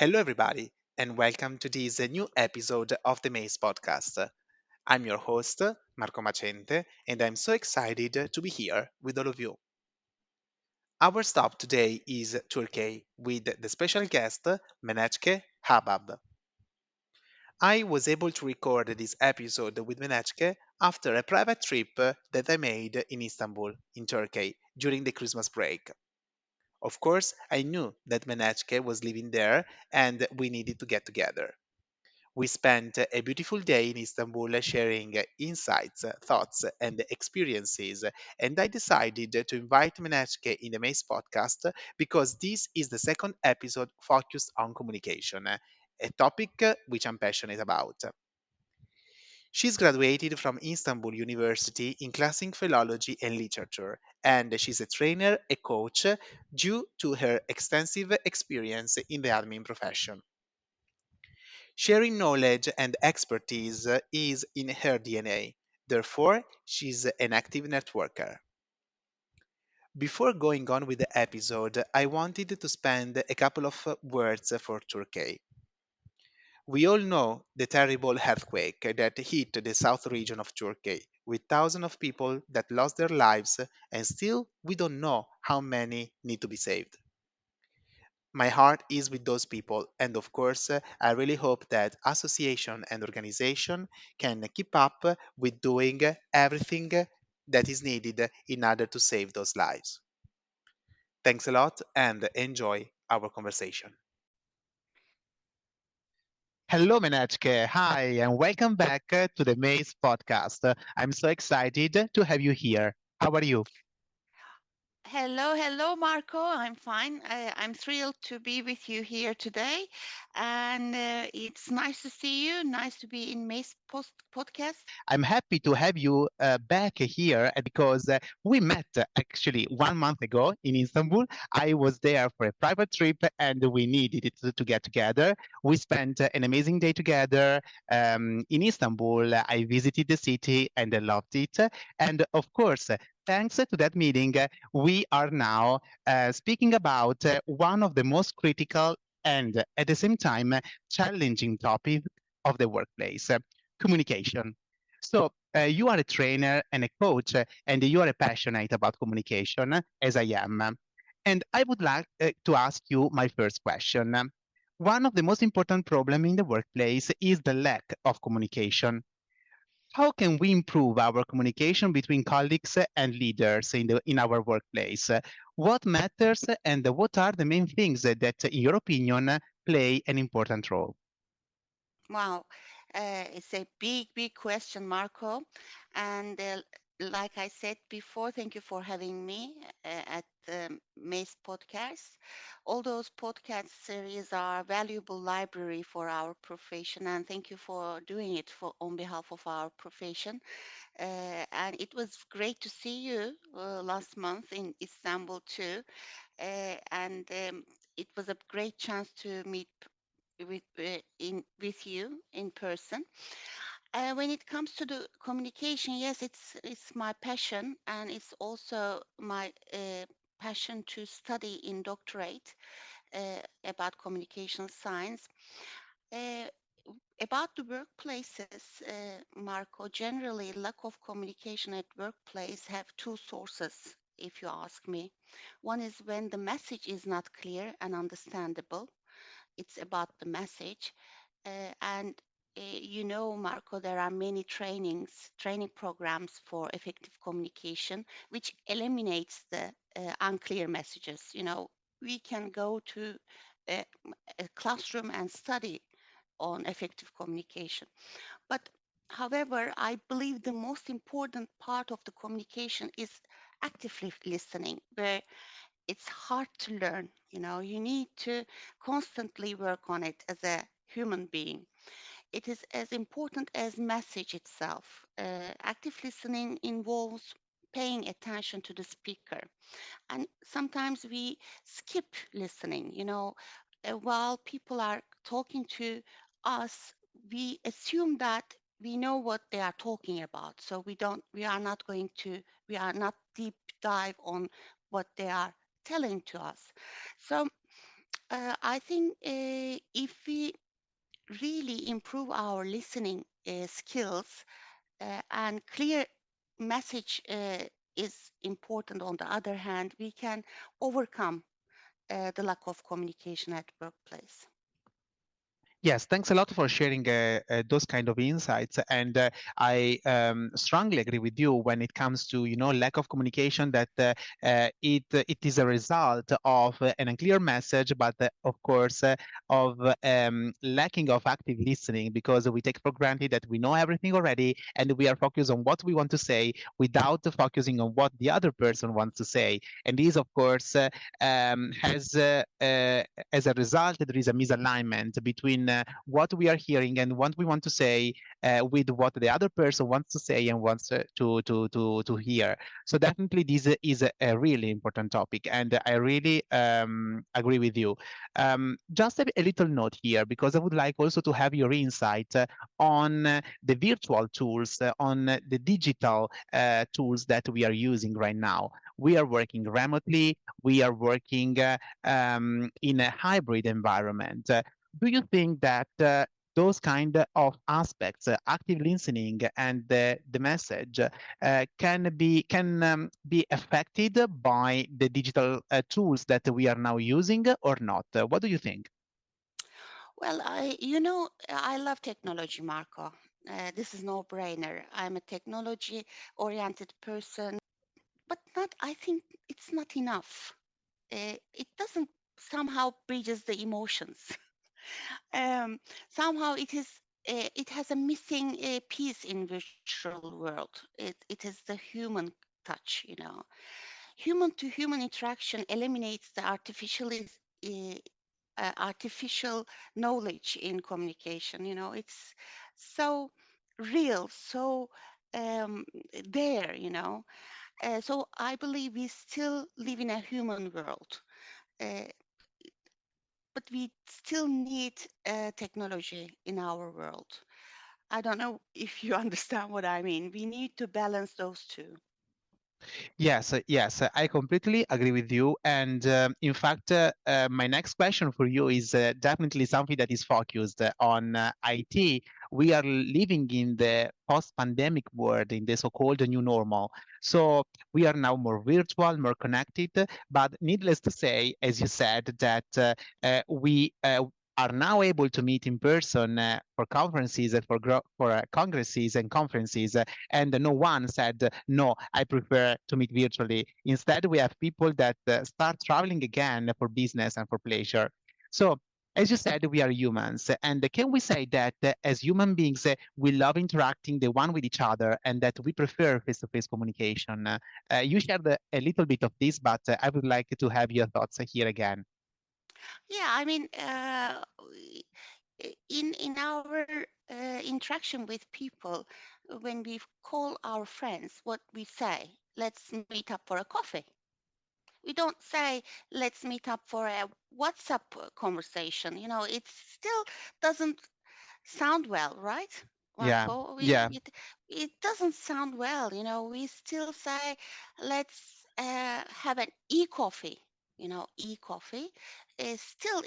Hello, everybody, and welcome to this new episode of the MACE Podcast. I'm your host, Marco Macente, and I'm so excited to be here with all of you. Our stop today is Turkey with the special guest, Menekse Ahbab. I was able to record this episode with Menekse after a private trip that I made in Istanbul, in Turkey, during the Christmas break. Of course, I knew that Menekse was living there and we needed to get together. We spent a beautiful day in Istanbul sharing insights, thoughts, and experiences. And I decided to invite Menechke in the MACE podcast because this is the second episode focused on communication, a topic which I'm passionate about. She's graduated from Instanbul University in Classis Philology and Literature, and she's a trainer, a coach, due to her extensive experience in the admin profession. Sharing knowledge and expertise is in her DNA. Therefore, she's an active networker. Before going on with the episode, I wanted to spend a couple of words for Turkey. We all know the terrible earthquake that hit the south region of Turkey, with thousands of people that lost their lives, and still we don't know how many need to be saved. My heart is with those people, and of course, I really hope that association and organization can keep up with doing everything that is needed in order to save those lives. Thanks a lot and enjoy our conversation. Hello, Menachke. Hi, and welcome back to the MACE podcast. I'm so excited to have you here. How are you? Hello, Marco. I'm fine. I'm thrilled to be with you here today, and it's nice to see you. Nice to be in May's podcast. I'm happy to have you back here because we met actually 1 month ago in Istanbul. I was there for a private trip and we needed it to get together. We spent an amazing day together in Istanbul. I visited the city and I loved it. And of course, thanks to that meeting, we are now speaking about one of the most critical and at the same time challenging topic of the workplace communication. So, you are a trainer and a coach, and you are passionate about communication, as I am. And I would like to ask you my first question. One of the most important problems in the workplace is the lack of communication. How can we improve our communication between colleagues and leaders in our workplace? What matters and what are the main things that, in your opinion, play an important role? Wow, it's a big question, Marco. And like I said before, thank you for having me at the Mace Podcast. All those podcast series are a valuable library for our profession, and thank you for doing it for on behalf of our profession. And it was great to see you last month in Istanbul too. And it was a great chance to meet with you in person. When it comes to the communication, yes, it's my passion, and it's also my passion to study in doctorate about communication science. Uh, about the workplaces, Marco, generally lack of communication at workplace have two sources, if you ask me. One is when the message is not clear and understandable. It's about the message. And Marco, there are many training programs for effective communication, which eliminates the unclear messages. We can go to a, a classroom and study on effective communication. But however, I believe the most important part of the communication is actively listening, where it's hard to learn. You need to constantly work on it as a human being. It is as important as message itself. Active listening involves paying attention to the speaker, and sometimes we skip listening. While people are talking to us, we assume that we know what they are talking about, so we are not deep dive on what they are telling to us. So I think if we really improve our listening skills, and clear message is important. On the other hand, we can overcome the lack of communication at workplace. Yes, thanks a lot for sharing those kind of insights. And I strongly agree with you when it comes to lack of communication. That it is a result of an unclear message, but of course of lacking of active listening, because we take for granted that we know everything already, and we are focused on what we want to say without focusing on what the other person wants to say. And this, of course, has as a result, there is a misalignment between what we are hearing and what we want to say with what the other person wants to say and wants to hear. So definitely this is a really important topic, and I really agree with you. Just a little note here, because I would like also to have your insight on the virtual tools, on the digital tools that we are using right now. We are working remotely. We are working in a hybrid environment. Do you think that those kind of aspects, active listening and the message, can be affected by the digital tools that we are now using or not? What do you think? Well, I love technology, Marco. This is no brainer. I'm a technology oriented person, but not, I think it's not enough. It doesn't somehow bridges the emotions. Somehow it has a missing piece in virtual world. It is the human touch, Human to human interaction eliminates the uh, artificial knowledge in communication. It's so real, so um, there. So I believe we still live in a human world. Uh, but we still need technology in our world. I don't know if you understand what I mean. We need to balance those two. Yes, I completely agree with you. And in fact, my next question for you is definitely something that is focused on IT. We are living in the post-pandemic world, in the so-called new normal. So we are now more virtual, more connected. But needless to say, as you said, that we are now able to meet in person for conferences, for congresses and conferences, and no one said no, I prefer to meet virtually. Instead, we have people that start traveling again for business and for pleasure. So as you said, we are humans, and can we say that as human beings we love interacting the one with each other, and that we prefer face-to-face communication? You shared a little bit of this, but I would like to have your thoughts here again. Yeah, I mean, in our interaction with people, when we call our friends, what we say, let's meet up for a coffee. We don't say, let's meet up for a WhatsApp conversation. It still doesn't sound well, right, Yeah, Marco? yeah, It doesn't sound well. We still say, let's have an e-coffee. E-coffee is still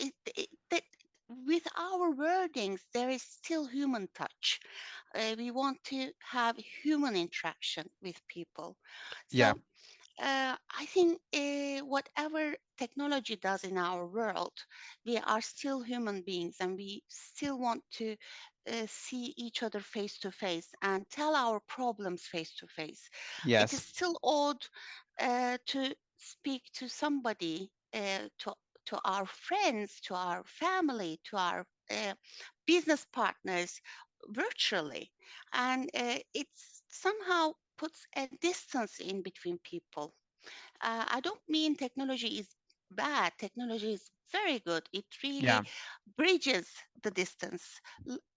that with our wordings there is still human touch. We want to have human interaction with people. yeah, So I think whatever technology does in our world, we are still human beings and we still want to see each other face to face and tell our problems face to face. It is yes, still odd to speak to somebody, to our friends, to our family, to our business partners virtually. And it somehow puts a distance in between people. I don't mean technology is bad. Technology is very good. It really yeah, bridges the distance.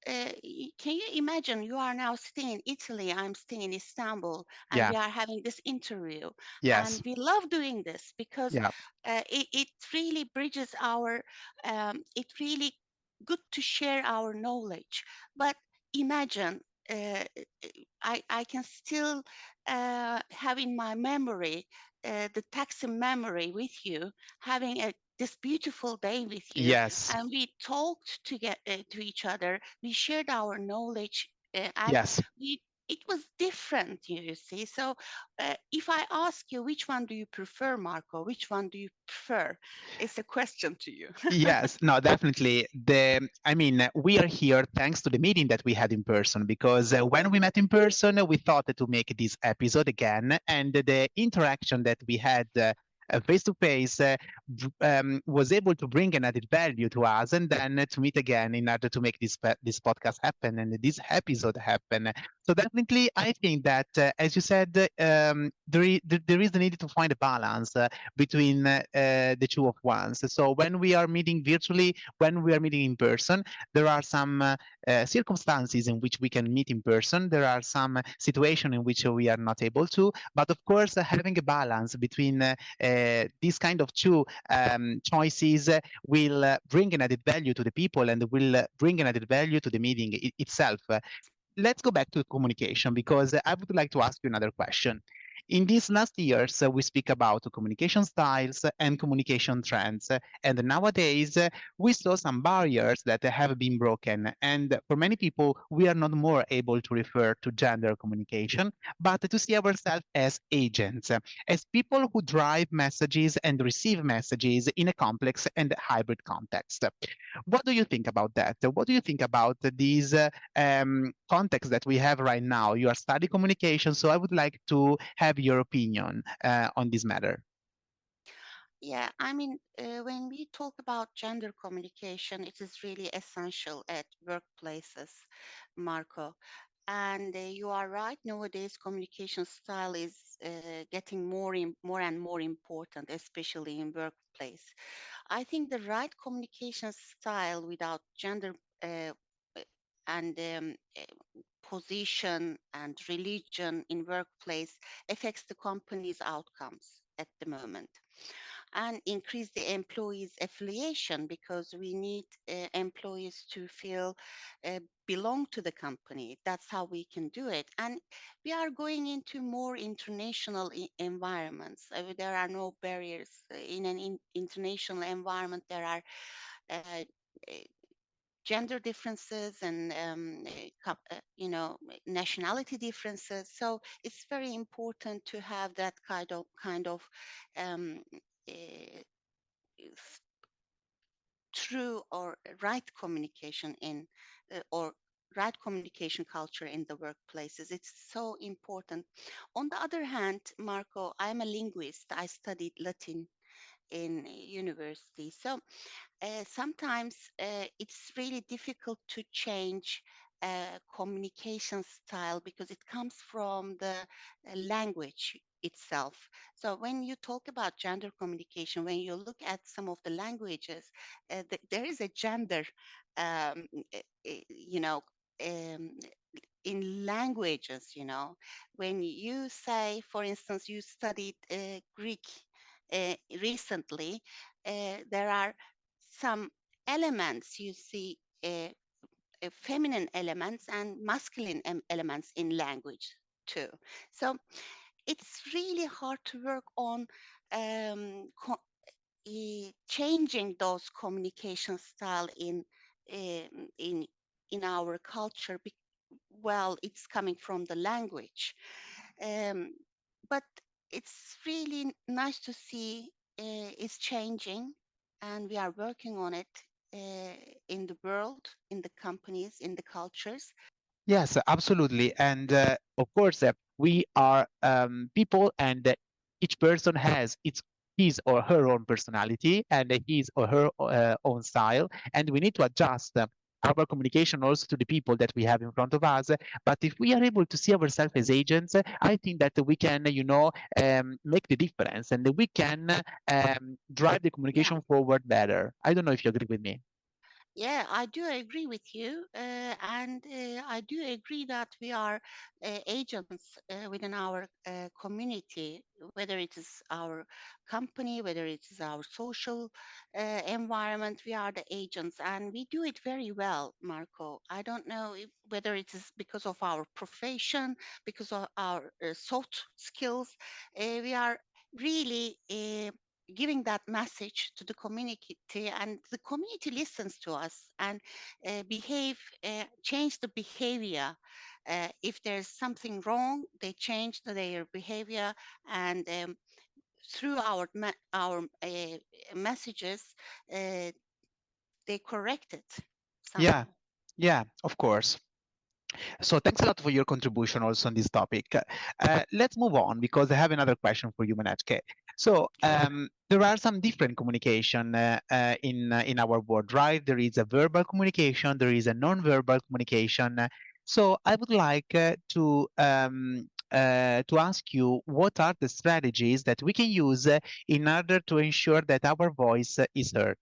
Can you imagine you are now sitting in Italy, I'm sitting in Istanbul, and yeah, we are having this interview. And yes, we love doing this because yeah, it really bridges it really good to share our knowledge. But imagine, I can still have in my memory the taxi memory with you, having a this beautiful day with you, Yes, and we talked to each other. We shared our knowledge, and yes. we it was different, you see. So, if I ask you which one do you prefer, Marco, which one do you prefer? It's a question to you. Yes, no, definitely. I mean, we are here thanks to the meeting that we had in person because when we met in person, we thought to make this episode again, and the interaction that we had face to face was able to bring an added value to us, and then to meet again in order to make this podcast happen and this episode happen. So definitely, I think that as you said, there is the need to find a balance between the two of ones. So when we are meeting virtually, when we are meeting in person, there are some circumstances in which we can meet in person. There are some situations in which we are not able to. But of course, having a balance between these kind of two choices will bring an added value to the people and will bring an added value to the meeting itself. Let's go back to communication because I would like to ask you another question. In these last years, we speak about communication styles and communication trends. And nowadays, we saw some barriers that have been broken. And for many people, we are not more able to refer to gender communication, but to see ourselves as agents, as people who drive messages and receive messages in a complex and hybrid context. What do you think about that? What do you think about these context that we have right now? You are studying communication, so I would like to have your opinion on this matter. Yeah, I mean, when we talk about gender communication, it is really essential at workplaces, Marco. And you are right. Nowadays, communication style is getting more and more important, especially in workplace. I think the right communication style without gender uh, and position and religion in workplace affects the company's outcomes at the moment, and increase the employees affiliation, because we need employees to feel uh, belong to the company. That's how we can do it. And we are going into more international environments. There are no barriers in an international environment. There are uh, uh, gender differences and nationality differences. So it's very important to have that kind of um, uh, true or right communication in or right communication culture in the workplaces. It's so important. On the other hand, Marco, I'm a linguist. I studied Latin in university. So sometimes it's really difficult to change communication style because it comes from the language itself. So when you talk about gender communication, when you look at some of the languages, there is a gender, um, eh, you know, um, in languages, when you say, for instance, you studied Greek recently, there are some elements you see, feminine elements and masculine elements in language too. So it's really hard to work on changing those communication style um, in in our culture. Well, it's coming from the language, um, but it's really nice to see it's changing, and we are working on it in the world, in the companies, in the cultures. Yes, absolutely. And of course, we are people, and each person has his or her own personality and his or her own style, and we need to adjust our communication also to the people that we have in front of us. But if we are able to see ourselves as agents, I think that we can, make the difference, and we can drive the Yeah. communication forward better. I don't know if you agree with me. Yeah, I do agree with you. And I do agree that we are agents within our community, whether it is our company, whether it is our social environment, we are the agents, and we do it very well, Marco. I don't know whether it is because of our profession, because of our soft skills. We are really. giving that message to the community, and the community listens to us and change the behavior. If there's something wrong, they change their behavior, and through our messages, uh, they correct it Yeah, somehow. yeah, of course. So thanks a lot for your contribution also on this topic. Let's move on because I have another question for you, Menekse. So Sure. there are some different communication in our world, right? There is a verbal communication, there is a non-verbal communication. So I would like to ask you what are the strategies that we can use in order to ensure that our voice is heard?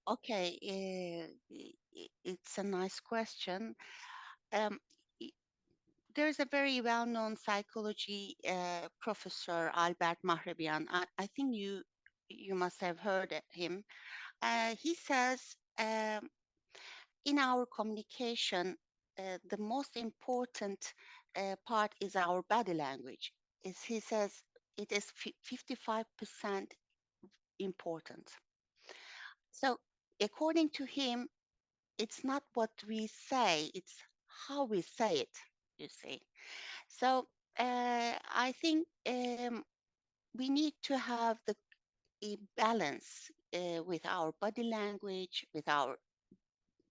Okay, it's a nice question. Um, i- there's a very well-known psychology professor, Albert Mahrabian. I think you must have heard him. He says, in our communication, the most important part is our body language. He says it is 55% important. So, according to him, it's not what we say, it's how we say it, you see. So, I think we need to have a balance with our body language, with our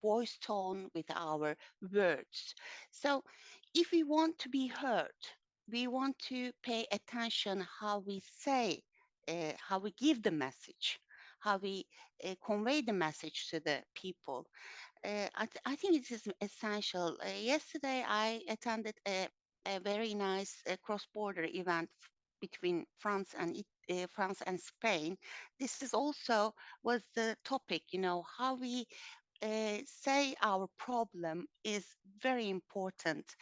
voice tone, with our words. So, if we want to be heard, we want to pay attention how we say, how we give the message, how we convey the message to the people. I think it is essential. Yesterday, I attended a very nice cross-border event between France and Spain. This is also was the topic. You know, how we say our problem is very important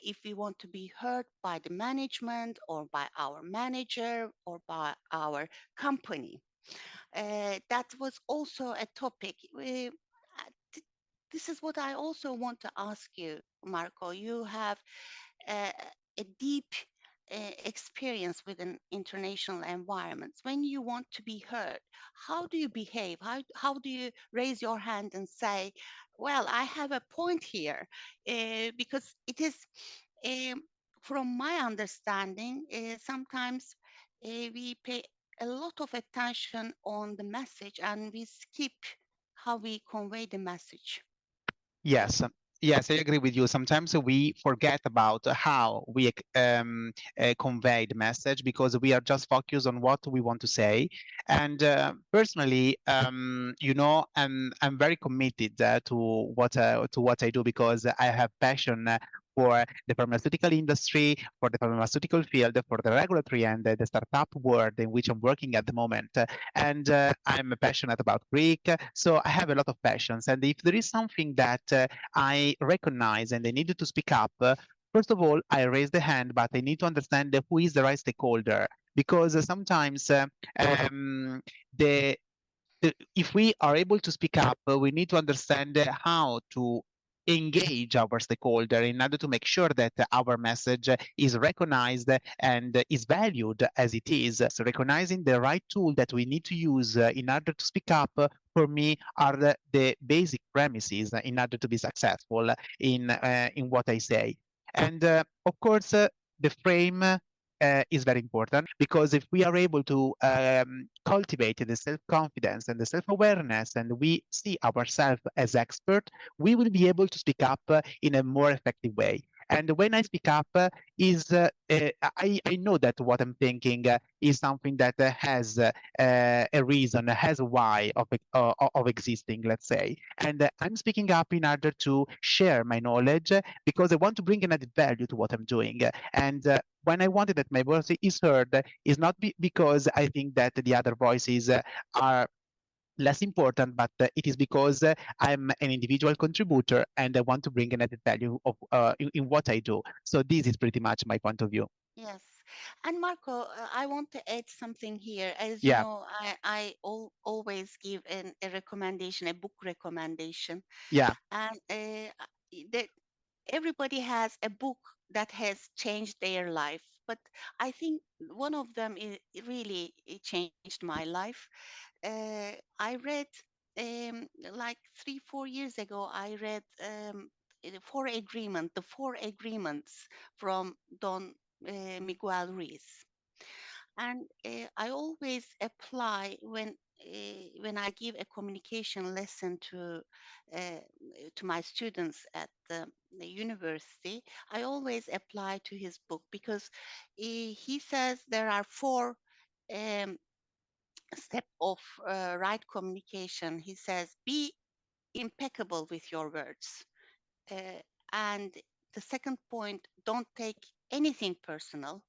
if we want to be heard by the management or by our manager or by our company. That was also a topic. This is what I also want to ask you, Marco. You have uh, a deep experience with an international environments. When you want to be heard, how do you behave? How do you raise your hand and say, well, I have a point here? Because it is, um, from my understanding, sometimes we pay a lot of attention on the message and we skip how we convey the message. Yes, yes, I agree with you. Sometimes we forget about how we convey the message because we are just focused on what we want to say. And personally, I'm very committed to what I do because I have passion. For the pharmaceutical industry, for the pharmaceutical field, for the regulatory and the startup world in which I'm working at the moment. And I'm passionate about Greek, so I have a lot of passions. And if there is something that I recognize and I need to speak up, first of all, I raise the hand, but I need to understand who is the right stakeholder because sometimes um, the if we are able to speak up, we need to understand how to engage our stakeholder in order to make sure that our message is recognized and is valued as it is. So recognizing the right tool that we need to use in order to speak up for me are the basic premises in order to be successful in what I say. And of course, the frame is very important because if we are able to cultivate the self-confidence and the self-awareness and we see ourselves as expert, we will be able to speak up in a more effective way. And when I speak up, I know that what I'm thinking is something that has a reason, has a why of existing, let's say. And I'm speaking up in order to share my knowledge because I want to bring an added value to what I'm doing. And when I wanted that my voice is heard, is not because I think that the other voices are less important, but it is because I'm an individual contributor and I want to bring an added value in what I do. So this is pretty much my point of view. Yes. And Marco, I want to add something here. As you Yeah, know, always give a recommendation, a book recommendation. yeah, And that everybody has a book that has changed their life. but I think one of them it really it changed my life. I read like 3 4 years ago. I read the four agreements from Don Miguel Ruiz, and I always apply when I give a communication lesson to my students at the university. I always apply to his book because he says there are four um, step of right communication. He says be impeccable with your words, uh, and the second point, don't take anything personal.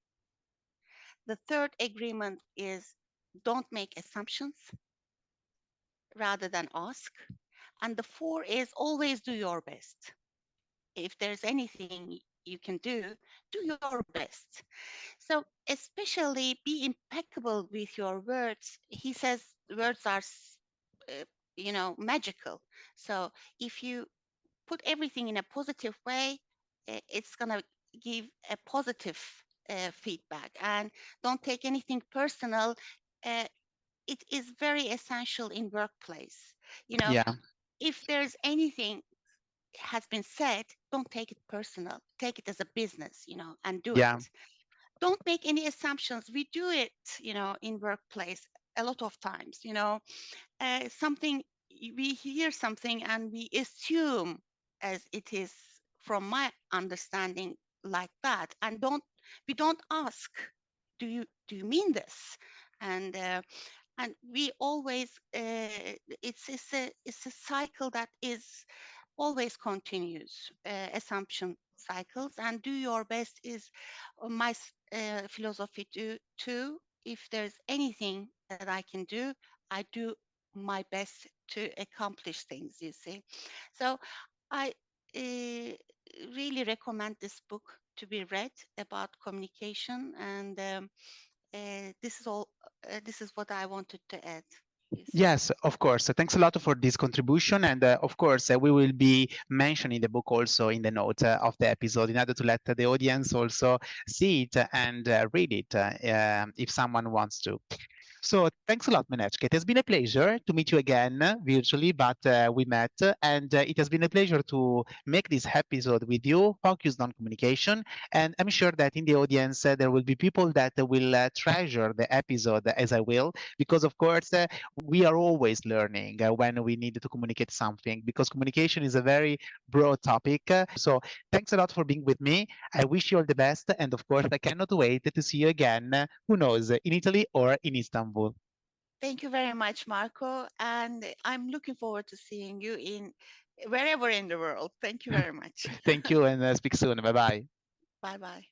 The third agreement is don't make assumptions rather than ask. And the four is always do your best. If there's anything you can do your best. So, especially be impeccable with your words. He says words are, uh, magical. So, if you put everything in a positive way, it's going to give a positive feedback. And don't take anything personal. Uh, it is very essential in workplace. You know, Yeah, if there's anything has been said, don't take it personal. Take it as a business, and do yeah, it. Don't make any assumptions. We do it, in workplace a lot of times. Something we hear something and we assume as it is from my understanding like that, and we don't ask, do you mean this? And we always it's a cycle that is always continues, assumption cycles, and do your best is my philosophy too. If there's anything that I can do, I do my best to accomplish things, you see. So I uh, really recommend this book to be read about communication, and this is what I wanted to add, you see. yes, of course. Thanks a lot for this contribution. And of course, we will be mentioning the book also in the note of the episode in order to let the audience also see it and read it if someone wants to. So thanks a lot, Menechka. It has been a pleasure to meet you again virtually, but we met, and it has been a pleasure to make this episode with you, focused on communication. And I'm sure that in the audience there will be people that will treasure the episode as I will, because of course we are always learning when we need to communicate something, because communication is a very broad topic. So thanks a lot for being with me. I wish you all the best, and of course, I cannot wait to see you again. Who knows, in Italy or in Istanbul. Thank you very much, Marco. And I'm looking forward to seeing you in wherever in the world. Thank you very much. Thank you, and speak soon. Bye bye. Bye bye.